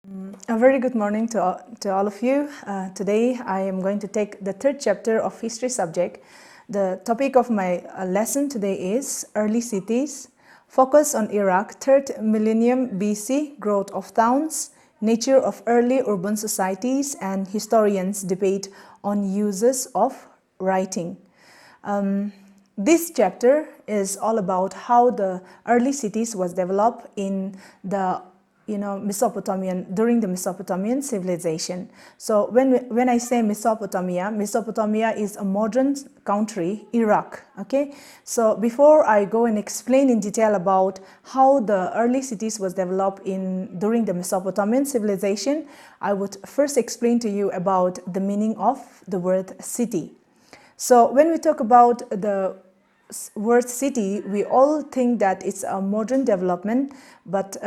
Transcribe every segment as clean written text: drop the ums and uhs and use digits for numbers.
A very good morning to all of you. Today I am going to take the third chapter of history subject. The topic of my lesson today is early cities, focus on Iraq, 3rd millennium BC, growth of towns, nature of early urban societies, and historians debate on uses of writing. This chapter is all about how the early cities was developed in the during the Mesopotamian civilization. So when I say Mesopotamia is a modern country, Iraq. Okay. So before I go and explain in detail about how the early cities was developed during the Mesopotamian civilization, I would first explain to you about the meaning of the word city. So when we talk about the word city, we all think that it's a modern development, but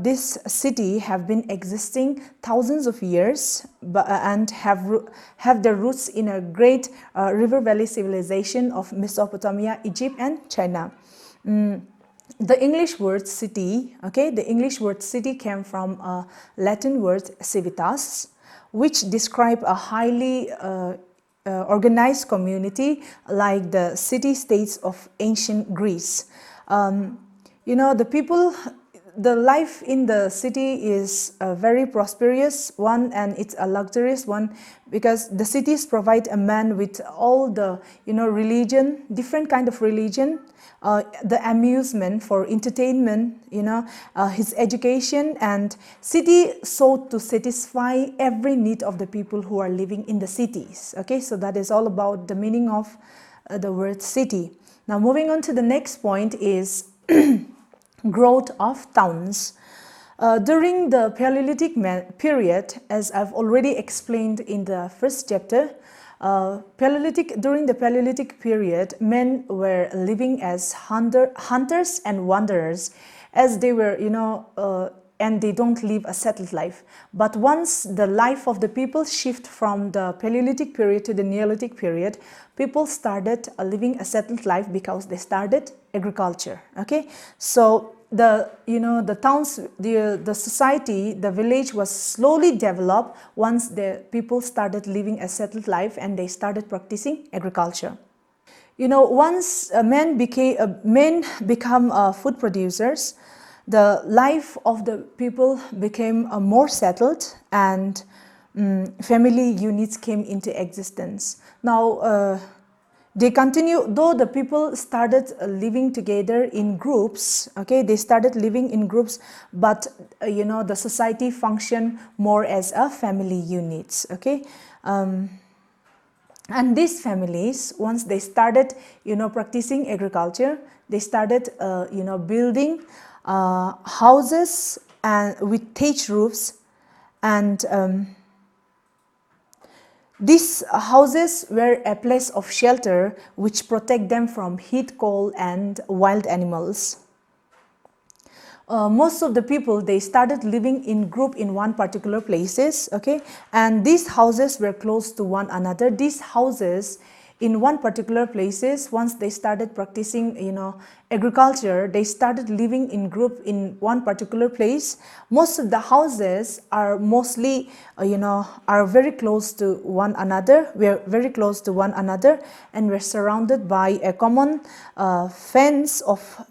this city have been existing thousands of years and have their roots in a great river valley civilization of Mesopotamia, Egypt, and China. The English word city, the English word city came from a Latin word civitas, which describe a highly organized community like the city-states of ancient Greece. The life in the city is a very prosperous one, and it's a luxurious one because the cities provide a man with all the religion, different kind of religion, the amusement for entertainment, his education, and city sought to satisfy every need of the people who are living in the cities. Okay, so that is all about the meaning of the word city. Now moving on to the next point is growth of towns. During the Paleolithic period, as I've already explained in the first chapter, during the Paleolithic period, men were living as hunters and wanderers, as they were, and they don't live a settled life. But once the life of the people shift from the Paleolithic period to the Neolithic period, people started living a settled life because they started agriculture. Okay, so the towns, the society, the village was slowly developed once the people started living a settled life and they started practicing agriculture. Once men become food producers, the life of the people became more settled, and family units came into existence. Now, they continue, though the people started living together in groups, okay, they started living in groups, but the society functioned more as a family units, okay. And these families, once they started, practicing agriculture, they started, building houses and with thatched roofs, and these houses were a place of shelter which protect them from heat, cold, and wild animals. Most of the people, they started living in group in one particular places, okay, and these houses were close to one another. These houses in one particular places, once they started practicing, agriculture, they started living in group in one particular place. Most of the houses are mostly, are very close to one another. We are very close to one another, and we're surrounded by a common fence of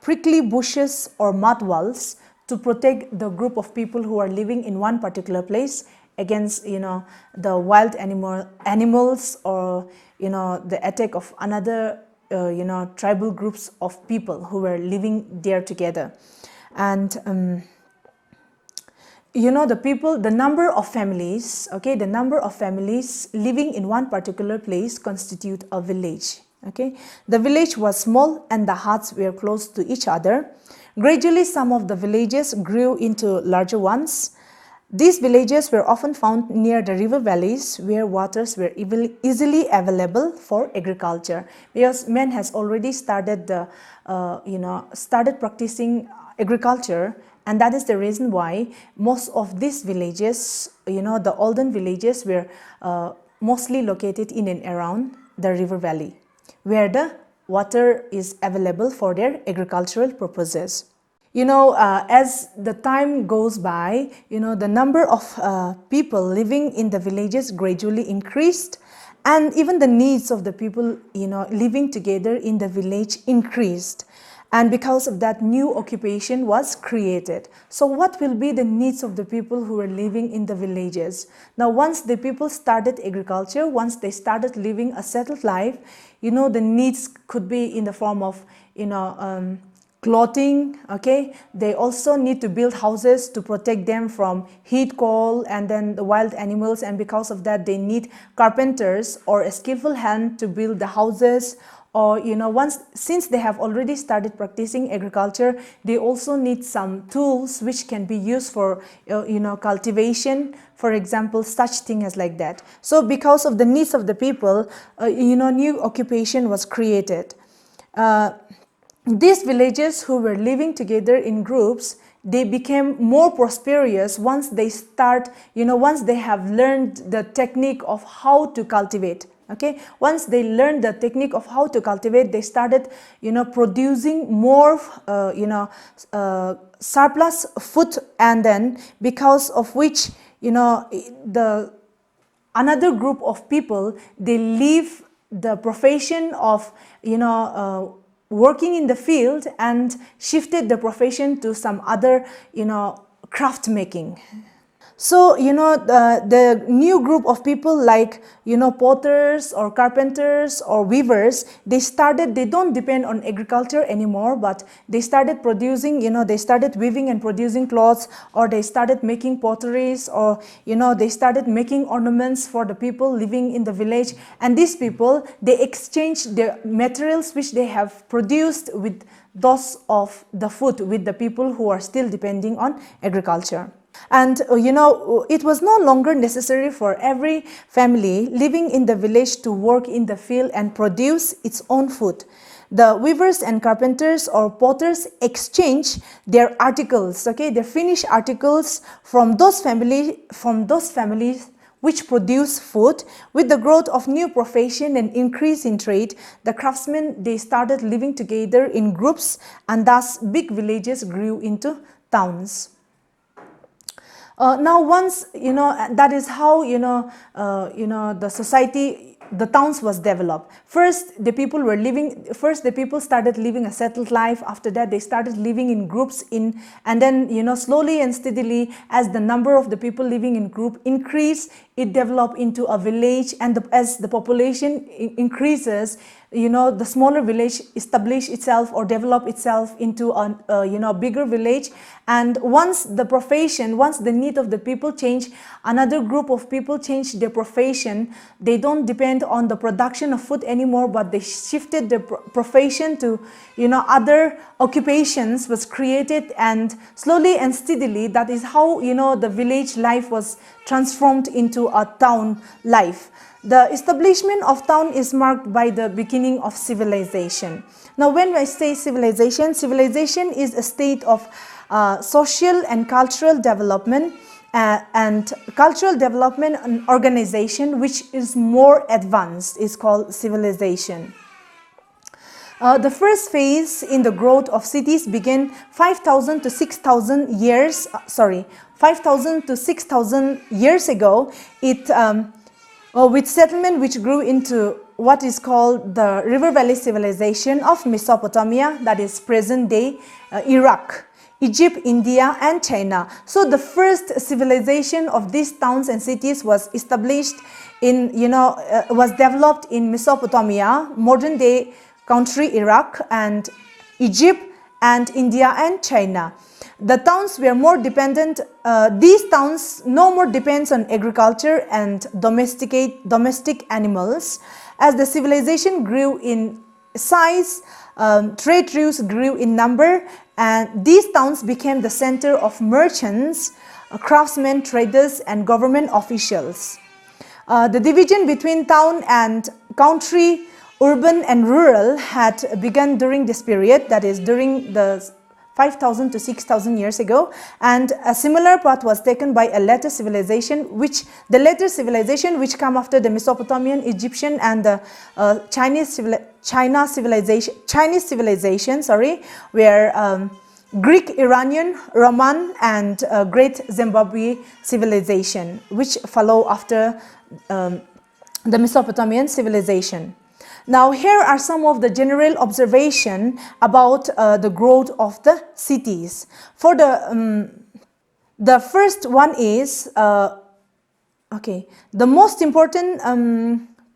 prickly bushes or mud walls to protect the group of people who are living in one particular place against, the wild animals or, the attack of another, tribal groups of people who were living there together. And, the number of families, okay, the number of families living in one particular place constitute a village. Okay, the village was small and the huts were close to each other. Gradually, some of the villages grew into larger ones. These villages were often found near the river valleys where waters were easily available for agriculture, because men has already started started practicing agriculture, and that is the reason why most of these villages, the olden villages, were mostly located in and around the river valley, where the water is available for their agricultural purposes. As the time goes by, the number of people living in the villages gradually increased, and even the needs of the people, living together in the village increased. And because of that, new occupation was created. So what will be the needs of the people who are living in the villages? Now, once the people started agriculture, once they started living a settled life, the needs could be in the form of, clothing, okay? They also need to build houses to protect them from heat, cold, and then the wild animals. And because of that, they need carpenters or a skillful hand to build the houses. Or, since they have already started practicing agriculture, they also need some tools which can be used for, cultivation, for example, such thing as like that. So because of the needs of the people, new occupation was created. These villagers who were living together in groups, they became more prosperous once they once they have learned the technique of how to cultivate. Okay, once they learned the technique of how to cultivate, they started, producing more, surplus food, and then because of which, another group of people, they leave the profession of, working in the field and shifted the profession to some other, craft making. So, the new group of people like, potters or carpenters or weavers, they don't depend on agriculture anymore, but they started producing, they started weaving and producing clothes, or they started making potteries, or, they started making ornaments for the people living in the village. And these people, they exchanged the materials which they have produced with those of the food with the people who are still depending on agriculture. And it was no longer necessary for every family living in the village to work in the field and produce its own food. The weavers and carpenters or potters exchange their articles, okay, their finished articles from those families which produce food. With the growth of new profession and increase in trade, the craftsmen, they started living together in groups, and thus big villages grew into towns. Now, once that is how the society, the towns was developed. First, the people started living a settled life. After that, they started living in groups, and then slowly and steadily, as the number of the people living in group increased, it developed into a village, and as the population increases, the smaller village establish itself or develop itself into a bigger village. And once the need of the people change, another group of people change their profession. They don't depend on the production of food anymore, but they shifted their profession to other occupations was created, and slowly and steadily, that is how the village life was transformed into a town life. The establishment of town is marked by the beginning of civilization. Now, when I say civilization, civilization is a state of social and cultural development, and organization which is more advanced is called civilization. The first phase in the growth of cities began 5,000 to 6,000 years ago. With settlement which grew into what is called the River Valley Civilization of Mesopotamia, that is present-day Iraq, Egypt, India, and China. So the first civilization of these towns and cities was established was developed in Mesopotamia, modern-day country Iraq, and Egypt, and India, and China. The towns were more dependent, these towns no more depends on agriculture and domestic animals. As the civilization grew in size, trade routes grew in number, and these towns became the center of merchants, craftsmen, traders, and government officials. The division between town and country, urban and rural, had begun during this period, that is during the 5,000 to 6,000 years ago, and a similar path was taken by a later civilization, which come after the Mesopotamian, Egyptian, and the Chinese civilization, where Greek, Iranian, Roman, and Great Zimbabwe civilization, which follow after the Mesopotamian civilization. Now, here are some of the general observation about the growth of the cities. For the first one is the most important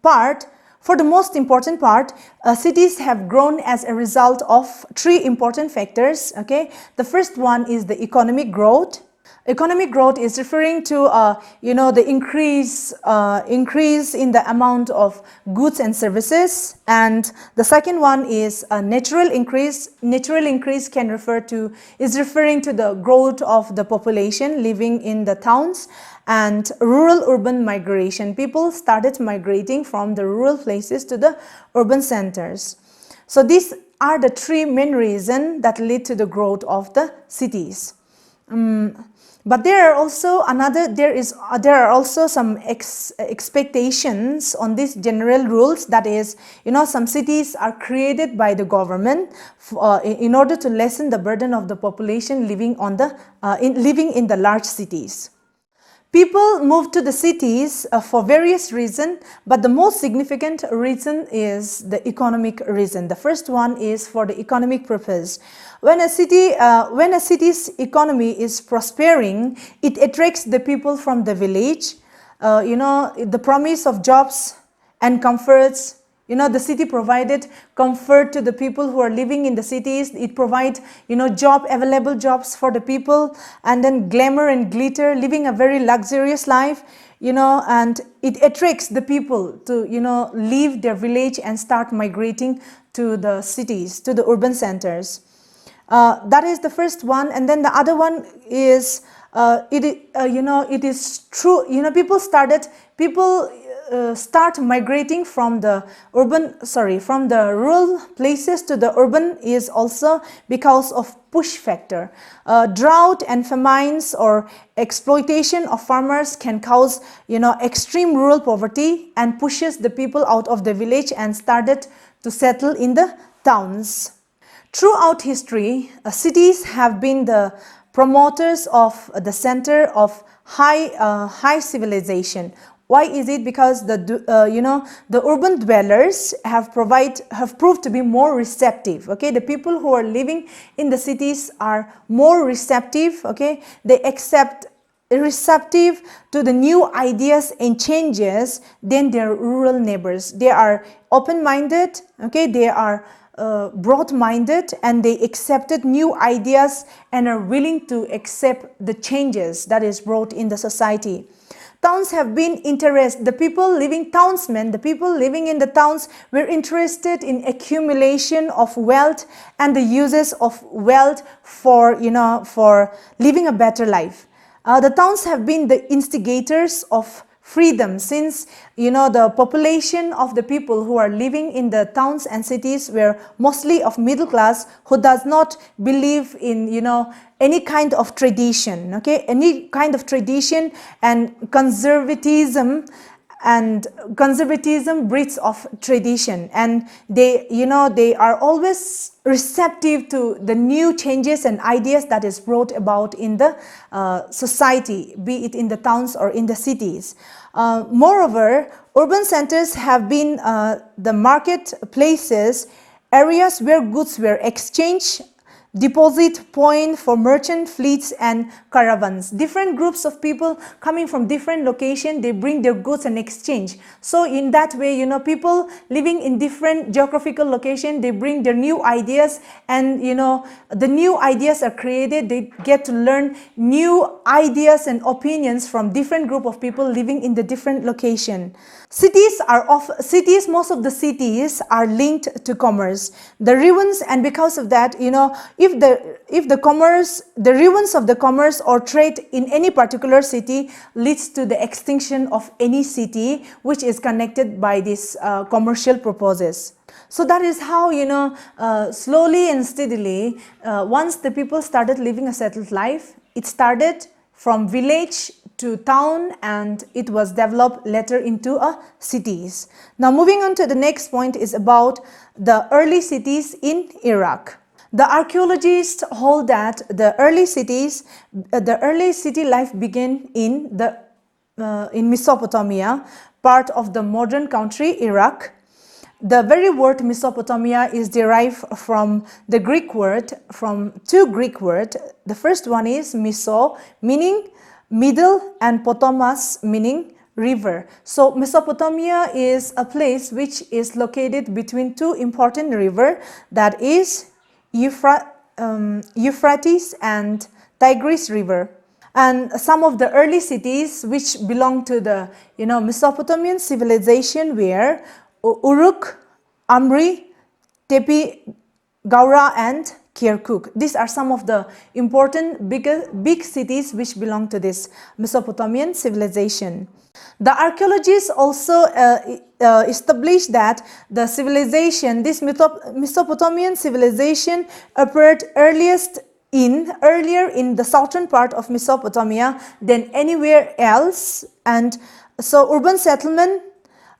part. For the most important part, cities have grown as a result of three important factors. Okay, the first one is the economic growth. Economic growth is referring to the increase in the amount of goods and services, and the second one is a natural increase. Natural increase is referring to the growth of the population living in the towns, and rural urban migration. People started migrating from the rural places to the urban centers. So these are the three main reasons that lead to the growth of the cities. But there are also some expectations on these general rules. That is, some cities are created by the government in order to lessen the burden of the population living in the large cities. People move to the cities for various reasons, but the most significant reason is the economic reason. The first one is for the economic purpose. When a city's economy is prospering, it attracts the people from the village. The promise of jobs and comforts. The city provided comfort to the people who are living in the cities. It provides, available jobs for the people, and then glamour and glitter, living a very luxurious life, and it attracts the people to, leave their village and start migrating to the cities, to the urban centers. That is the first one. And then the other one is, it is true, people start migrating from the rural places to the urban is also because of push factor. Drought and famines or exploitation of farmers can cause, extreme rural poverty and pushes the people out of the village and started to settle in the towns. Throughout history, cities have been the promoters of the center of high civilization. Why is it? Because the urban dwellers have proved to be more receptive. Okay, the people who are living in the cities are more receptive. Okay, they receptive to the new ideas and changes than their rural neighbors. They are open-minded. Okay, they are broad-minded, and they accepted new ideas and are willing to accept the changes that is brought in the society. Towns have been interested. The people living in the towns were interested in accumulation of wealth and the uses of wealth for living a better life. The towns have been the instigators of freedom, since the population of the people who are living in the towns and cities were mostly of middle class, who does not believe in any kind of tradition. Okay, any kind of tradition, and conservatism breeds of tradition, and they are always receptive to the new changes and ideas that is brought about in the society, be it in the towns or in the cities. Moreover, urban centers have been the marketplaces, areas where goods were exchanged, deposit point for merchant fleets and caravans. Different groups of people coming from different locations, they bring their goods and exchange. So in that way, people living in different geographical locations, they bring their new ideas, and the new ideas are created. They get to learn new ideas and opinions from different group of people living in the different location. Most of the cities are linked to commerce. The ruins, and because of that, if the ruins of the commerce or trade in any particular city leads to the extinction of any city which is connected by these commercial purposes. So that is how, slowly and steadily, once the people started living a settled life, it started from village to town, and it was developed later into cities. Now moving on to the next point is about the early cities in Iraq. The archaeologists hold that the early city life began in Mesopotamia, part of the modern country Iraq. The very word Mesopotamia is derived from the Greek word, from two Greek words. The first one is meso, meaning middle, and potomos, meaning river. So Mesopotamia is a place which is located between two important rivers, that is Euphrates and Tigris River. And some of the early cities which belong to the Mesopotamian civilization were Uruk, Amri, Tepi, Gaura, and Kirkuk. These are some of the important big cities which belong to this Mesopotamian civilization. The archaeologists also established that the civilization, this Mesopotamian civilization, appeared earlier in the southern part of Mesopotamia than anywhere else, and so urban settlement,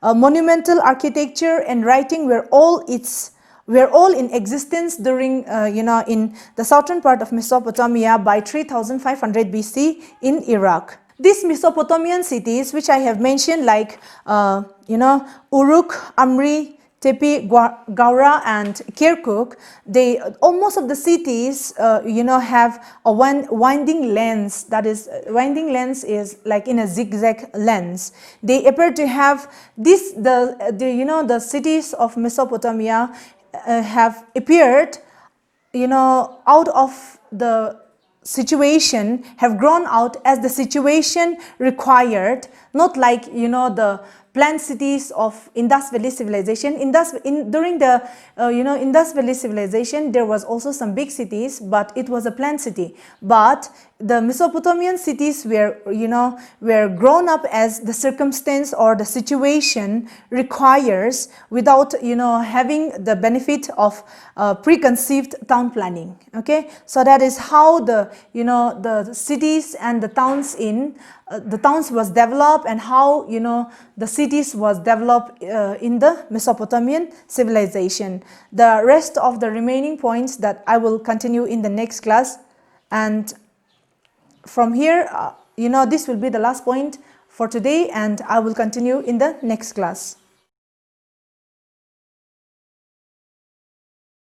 monumental architecture, and writing were all in existence during in the southern part of Mesopotamia by 3500 BC in Iraq. These Mesopotamian cities, which I have mentioned, like Uruk, Amri, Tepi, Gaura, and Kirkuk, most of the cities have a winding lens. That is, winding lens is like in a zigzag lens. They appear to have this. The cities of Mesopotamia have appeared, out of the situation, have grown out as the situation required, not like the planned cities of Indus Valley civilization. During the Indus Valley civilization, there was also some big cities, but it was a planned city. But the Mesopotamian cities were grown up as the circumstance or the situation requires, without having the benefit of preconceived town planning. Okay, so that is how the cities and the towns was developed, and how the cities was developed in the Mesopotamian civilization. The rest of the remaining points that I will continue in the next class, and from here this will be the last point for today, and I will continue in the next class.